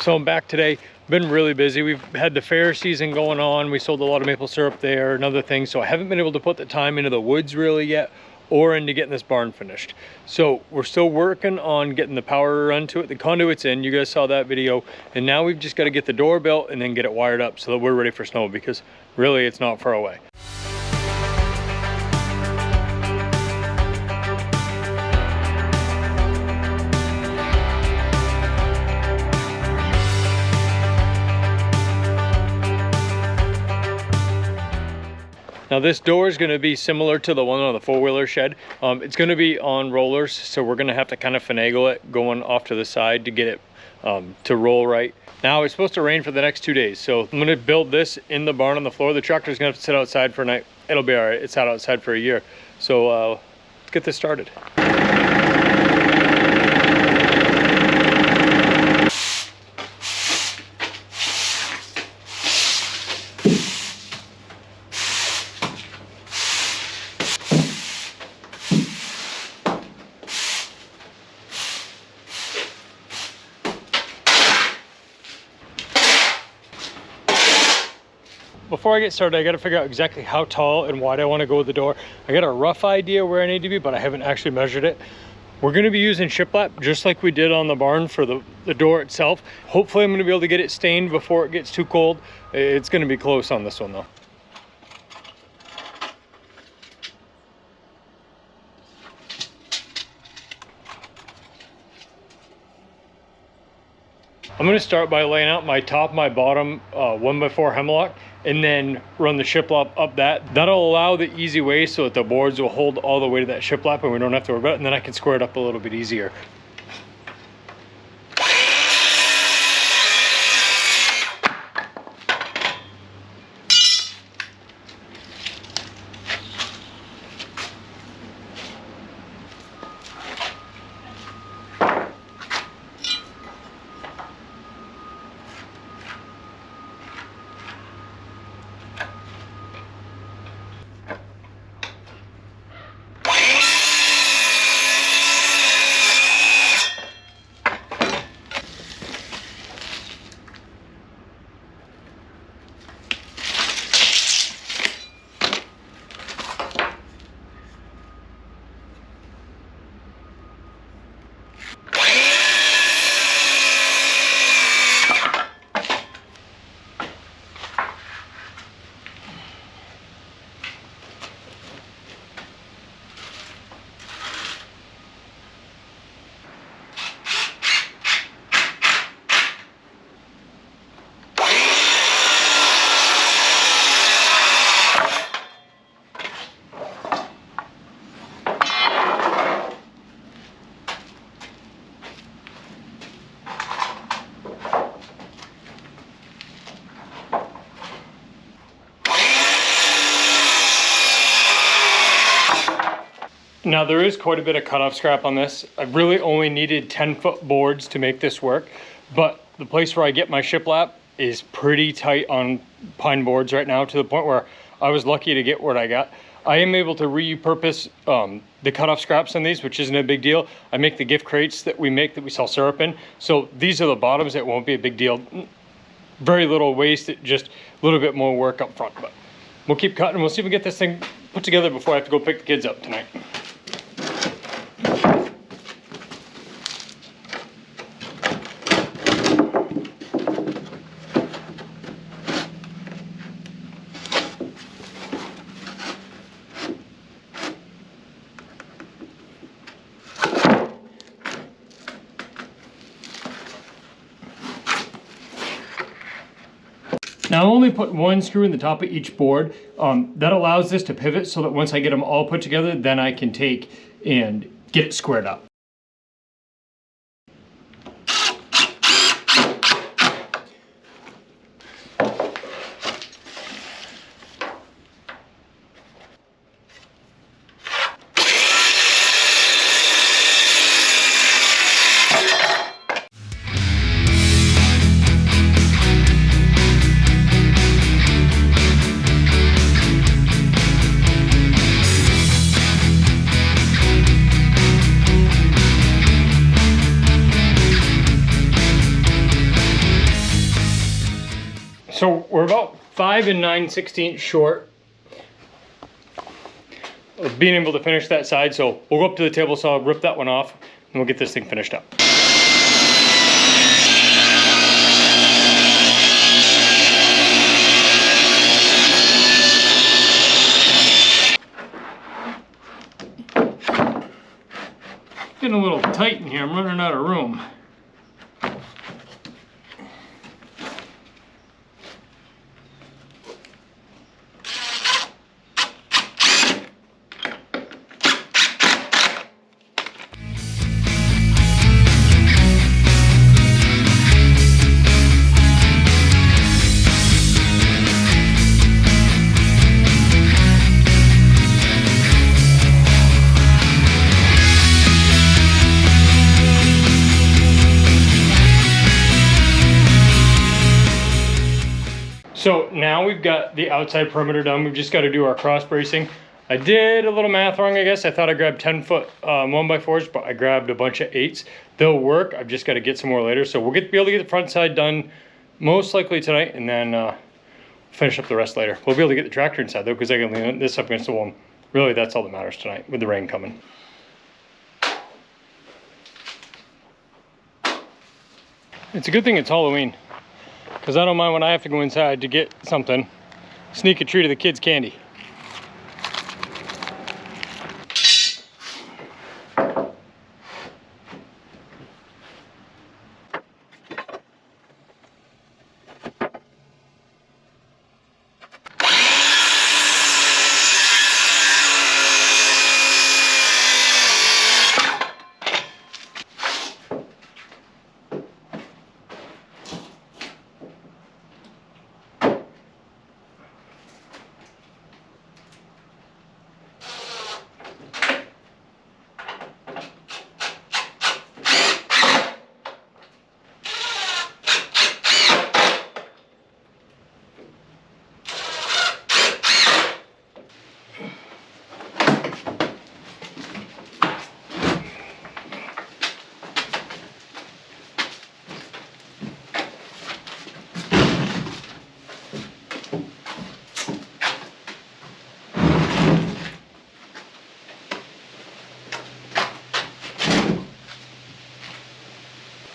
So I'm back today. Been really busy. We've had the fair season going on. We sold a lot of maple syrup there and other things. So I haven't been able to put the time into the woods really yet or into getting this barn finished. So we're still working on getting the power run to it. The conduit's in, you guys saw that video. And now we've just got to get the door built and then get it wired up so that we're ready for snow, because really it's not far away. Now this door is going to be similar to the one on the four-wheeler shed. It's going to be on rollers, so we're going to have to kind of finagle it going off to the side to get it to roll right. Now it's supposed to rain for the next 2 days, so I'm going to build this in the barn on the floor. The tractor's going to have to sit outside for a night. It'll be all right. It's sat outside for a year. So let's get this started. Before I get started, I got to figure out exactly how tall and wide I want to go with the door. I got a rough idea where I need to be, but I haven't actually measured it. We're going to be using shiplap just like we did on the barn for the door itself. Hopefully I'm going to be able to get it stained before it gets too cold. It's going to be close on this one though. I'm going to start by laying out my top, my bottom 1x4 hemlock, and then run the shiplap up that. That'll allow the easy way so that the boards will hold all the way to that shiplap and we don't have to worry about it, and then I can square it up a little bit easier. Now there is quite a bit of cutoff scrap on this. I really only needed 10-foot boards to make this work, but the place where I get my shiplap is pretty tight on pine boards right now, to the point where I was lucky to get what I got. I am able to repurpose the cutoff scraps on these, which isn't a big deal. I make the gift crates that we make that we sell syrup in. So these are the bottoms. It won't be a big deal. Very little waste, just a little bit more work up front. But we'll keep cutting. We'll see if we can get this thing put together before I have to go pick the kids up tonight. Now I'm only putting one screw in the top of each board. That allows this to pivot so that once I get them all put together, then I can take and get it squared up. So we're about 5 9/16 short of being able to finish that side. So we'll go up to the table saw, rip that one off, and we'll get this thing finished up. Getting a little tight in here, I'm running out of room. So now we've got the outside perimeter done. We've just got to do our cross bracing. I did a little math wrong, I guess. I thought I grabbed 10-foot 1x4s, but I grabbed a bunch of 8s. They'll work. I've just got to get some more later. So we'll be able to get the front side done most likely tonight, and then finish up the rest later. We'll be able to get the tractor inside though, because I can lean this up against the wall. Really, that's all that matters tonight with the rain coming. It's a good thing it's Halloween, because I don't mind when I have to go inside to get something, sneak a treat of the kids' candy.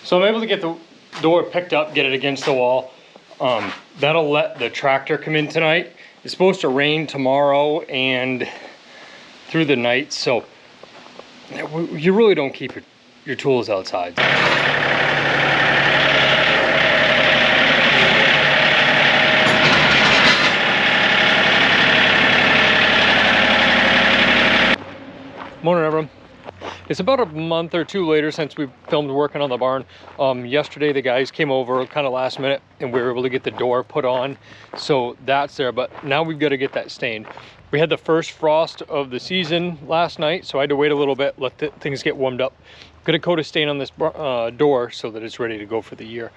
So I'm able to get the door picked up, get it against the wall. That'll let the tractor come in tonight. It's supposed to rain tomorrow and through the night, so you really don't keep your tools outside. Morning, everyone. It's about a month or two later since we filmed working on the barn. Yesterday the guys came over kind of last minute and we were able to get the door put on. So that's there, but now we've got to get that stained. We had the first frost of the season last night, so I had to wait a little bit, let things get warmed up. Gonna coat a stain on this door so that it's ready to go for the year.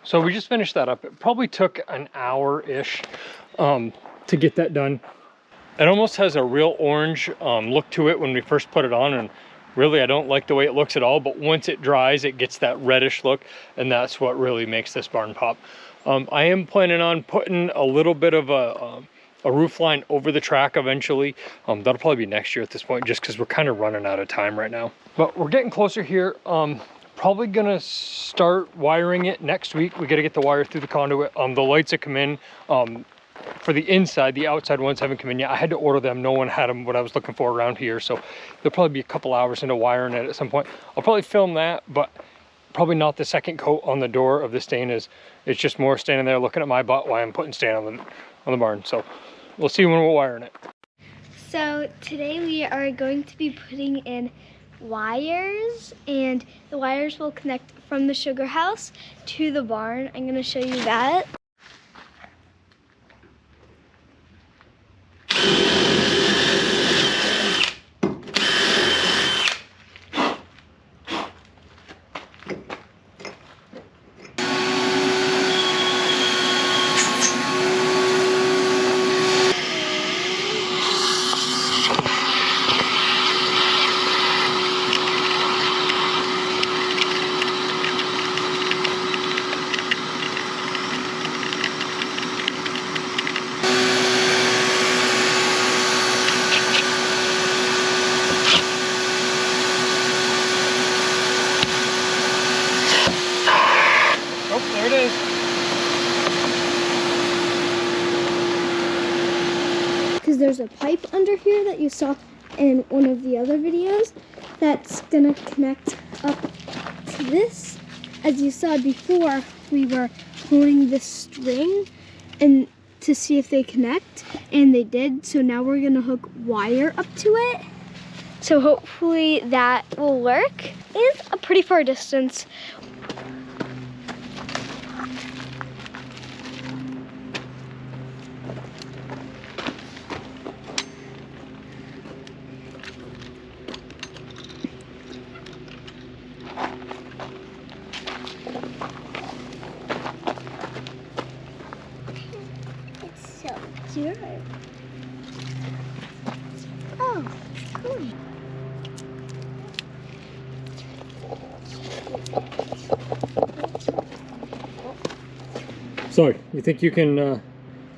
So we just finished that up. It probably took an hour-ish to get that done. It almost has a real orange look to it when we first put it on, and really I don't like the way it looks at all, but once it dries it gets that reddish look, and that's what really makes this barn pop. I am planning on putting a little bit of a roof line over the track eventually. That'll probably be next year at this point, just because we're kind of running out of time right now. But we're getting closer here. Probably gonna start wiring it next week. We gotta get the wire through the conduit. The lights that come in for the inside, the outside ones haven't come in yet. I had to order them. No one had them what I was looking for around here, so there'll probably be a couple hours into wiring it at some point. I'll probably film that, but probably not the second coat on the door of the stain. It's just more standing there looking at my butt while I'm putting stain on the barn. So we'll see when we're wiring it. So today we are going to be putting in wires, and the wires will connect from the sugar house to the barn. I'm going to show you that. there's a pipe under here that you saw in one of the other videos that's gonna connect up to this. As you saw before, we were pulling this string and to see if they connect, and they did. So now we're gonna hook wire up to it. So hopefully that will work. It's a pretty far distance. Good. Oh, cool. So, you think you can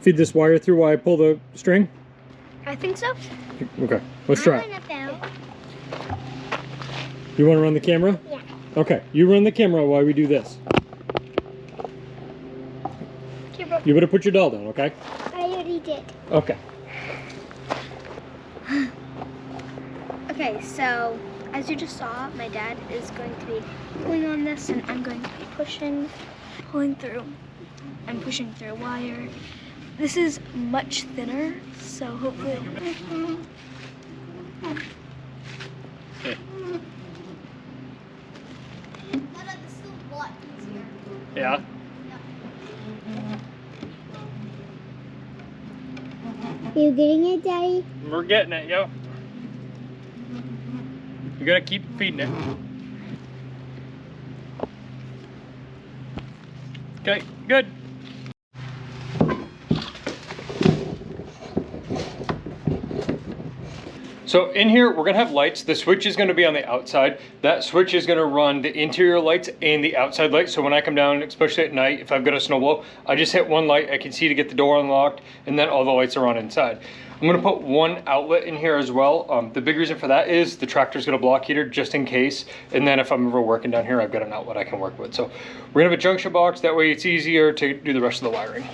feed this wire through while I pull the string? I think so. Okay, let's try it. You want to run the camera? Yeah. Okay, you run the camera while we do this. You better put your doll down, okay? I already did. Okay. Okay, so as you just saw, my dad is going to be pulling on this, and I'm going to be pulling through. I'm pushing through wire. This is much thinner, so hopefully Yeah? You getting it, Daddy? We're getting it, yo. You gotta keep feeding it. Okay, good. So in here, we're gonna have lights. The switch is gonna be on the outside. That switch is gonna run the interior lights and the outside lights. So when I come down, especially at night, if I've got a snowblow, I just hit one light, I can see to get the door unlocked, and then all the lights are on inside. I'm gonna put one outlet in here as well. The big reason for that is the tractor's gonna block heater just in case. And then if I'm ever working down here, I've got an outlet I can work with. So we're gonna have a junction box. That way it's easier to do the rest of the wiring.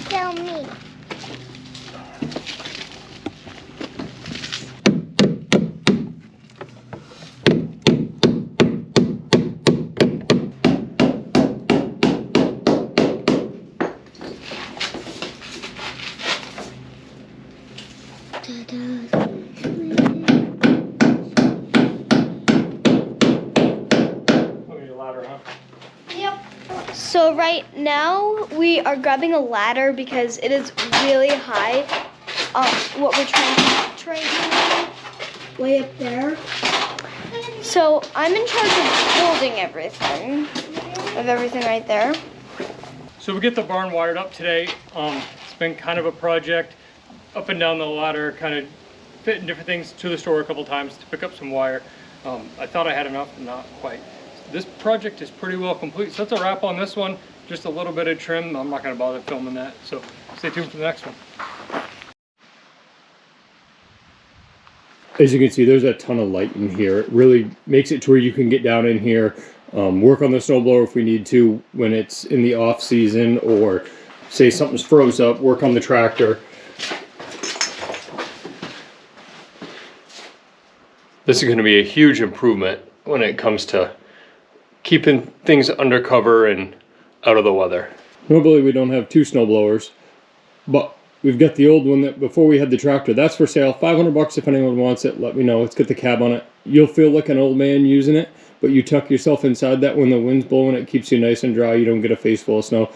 Tell me. So right now we are grabbing a ladder because it is really high. What we're trying to do way up there. So I'm in charge of holding everything, right there. So we get the barn wired up today. It's been kind of a project, up and down the ladder, kind of fitting different things to the store a couple times to pick up some wire. I thought I had enough, not quite. This project is pretty well complete. So that's a wrap on this one. Just a little bit of trim. I'm not going to bother filming that. So stay tuned for the next one. As you can see, there's a ton of light in here. It really makes it to where you can get down in here, work on the snowblower if we need to when it's in the off season, or say something's froze up, work on the tractor. This is going to be a huge improvement when it comes to keeping things under cover and out of the weather. Normally we don't have two snow blowers, but we've got the old one that before we had the tractor. That's for sale. $500 if anyone wants it. Let me know. It's got the cab on it. You'll feel like an old man using it, but you tuck yourself inside that when the wind's blowing. It keeps you nice and dry. You don't get a face full of snow.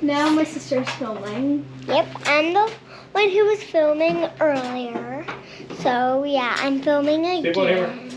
Now my sister's filming. Yep, I'm the one who was filming earlier. So yeah, I'm filming again.